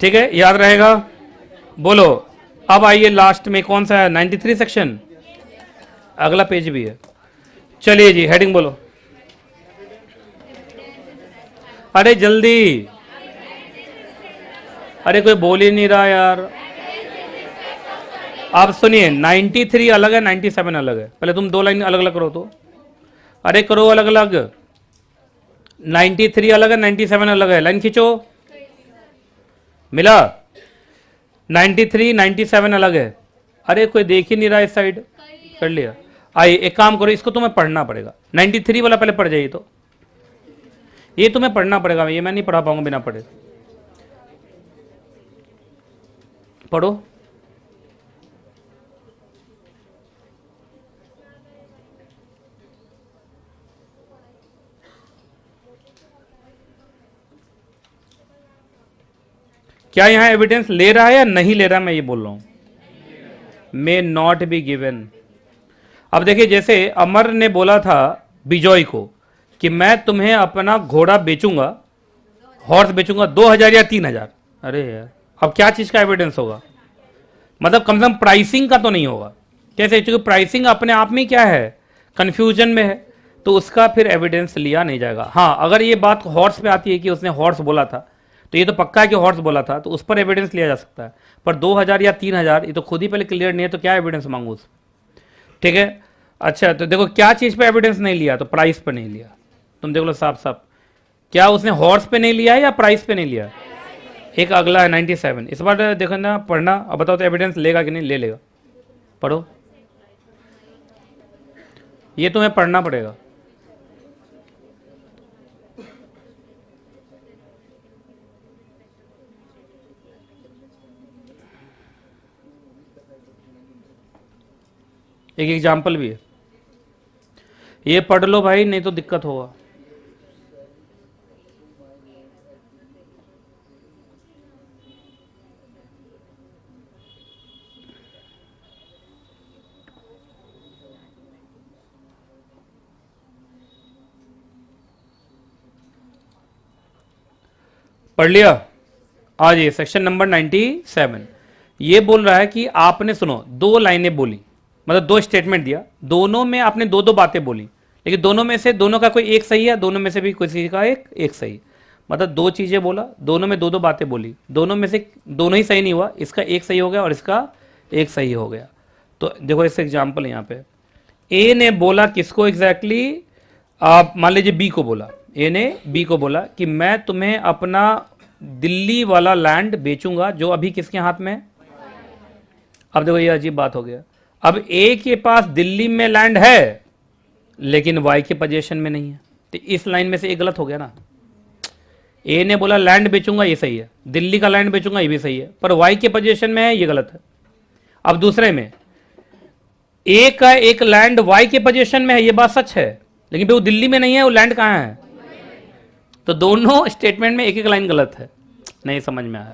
ठीक है, याद रहेगा। बोलो अब आइए लास्ट में कौन सा है, 93 सेक्शन, अगला पेज भी है। चलिए जी, हेडिंग बोलो। अरे जल्दी, अरे कोई बोल ही नहीं रहा यार। आप सुनिए, 93 अलग है, 97 अलग है। पहले तुम दो लाइन अलग अलग करो तो, अरे करो अलग अलग। 93 अलग है, 97 अलग है, लाइन खींचो। मिला? 93 97 अलग है। अरे कोई देख ही नहीं रहा इस साइड, कर लिया। आइए एक काम करो, इसको तुम्हें पढ़ना पड़ेगा। 93 वाला पहले पढ़ जाइए, तो ये तुम्हें पढ़ना पड़ेगा, ये मैं नहीं पढ़ा पाऊंगा बिना पढ़े। पढ़ो। क्या यहां एविडेंस ले रहा है या नहीं ले रहा, मैं ये बोल रहा हूं। May not be given. अब देखिए, जैसे अमर ने बोला था बिजॉय को कि मैं तुम्हें अपना घोड़ा बेचूंगा, हॉर्स बेचूंगा 2000 या 3000। अरे यार, अब क्या चीज का एविडेंस होगा? मतलब कम से कम प्राइसिंग का तो नहीं होगा। कैसे? क्योंकि प्राइसिंग अपने आप में क्या है, कंफ्यूजन में है, तो उसका फिर एविडेंस लिया नहीं जाएगा। हाँ, अगर ये बात हॉर्स पे आती है कि उसने हॉर्स बोला था, तो ये तो पक्का है कि हॉर्स बोला था, तो उस पर एविडेंस लिया जा सकता है। पर 2000 या 3000 ये तो खुद ही पहले क्लियर नहीं है, तो क्या एविडेंस मांगू उस? ठीक है, अच्छा तो देखो क्या चीज पे एविडेंस नहीं लिया, तो प्राइस पे नहीं लिया। तुम देख लो साफ साफ, क्या उसने हॉर्स पे नहीं लिया है या प्राइस पे नहीं लिया? एक अगला है 97, इस बार देखो ना, पढ़ना। अब बताओ तो एविडेंस लेगा कि नहीं? ले लेगा। पढ़ो, ये तुम्हें पढ़ना पड़ेगा। एक एग्जाम्पल भी है, ये पढ़ लो भाई, नहीं तो दिक्कत होगा। पढ़ लिया? आज ये सेक्शन नंबर 97 ये बोल रहा है कि आपने, सुनो, दो लाइनें बोली, मतलब दो स्टेटमेंट दिया, दोनों में आपने दो दो बातें बोली, लेकिन दोनों में से दोनों का कोई एक सही है, दोनों में से भी किसी का एक सही। मतलब दो चीजें बोला, दोनों में दो दो बातें बोली, दोनों में से दोनों ही सही नहीं हुआ, इसका एक सही हो गया और इसका एक सही हो गया। तो देखो इस एग्जाम्पल यहाँ पे, ए ने बोला किसको एग्जैक्टली, आप मान लीजिए बी को बोला, ए ने बी को बोला कि मैं तुम्हें अपना दिल्ली वाला लैंड बेचूंगा, जो अभी किसके हाथ में है? अब देखो ये अजीब बात हो गया, अब ए के पास दिल्ली में लैंड है लेकिन वाई के पोजीशन में नहीं है, तो इस लाइन में से एक गलत हो गया ना। ए ने बोला लैंड बेचूंगा, ये सही है, दिल्ली का लैंड बेचूंगा, ये भी सही है, पर वाई के पोजीशन में है, ये गलत है। अब दूसरे में ए का एक लैंड वाई के पोजीशन में है, ये बात सच है, लेकिन वो दिल्ली में नहीं है, वो लैंड कहां है? तो दोनों स्टेटमेंट में एक एक लाइन गलत है। नहीं समझ में आया?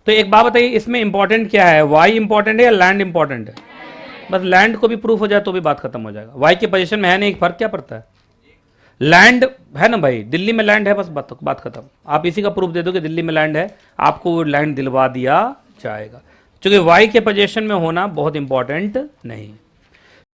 तो एक बात बताइए, इसमें इंपॉर्टेंट क्या है, वाई इंपॉर्टेंट है या लैंड इंपॉर्टेंट है? बस लैंड को भी प्रूफ हो जाए तो भी बात खत्म हो जाएगा। वाई के पोजीशन में है नहीं, फर्क क्या पड़ता है? लैंड है ना भाई, दिल्ली में लैंड है, बस बात खत्म। आप इसी का प्रूफ दे दो कि दिल्ली में लैंड है, आपको वो लैंड दिलवा दिया जाएगा, क्योंकि वाई के पोजीशन में होना बहुत इंपॉर्टेंट नहीं।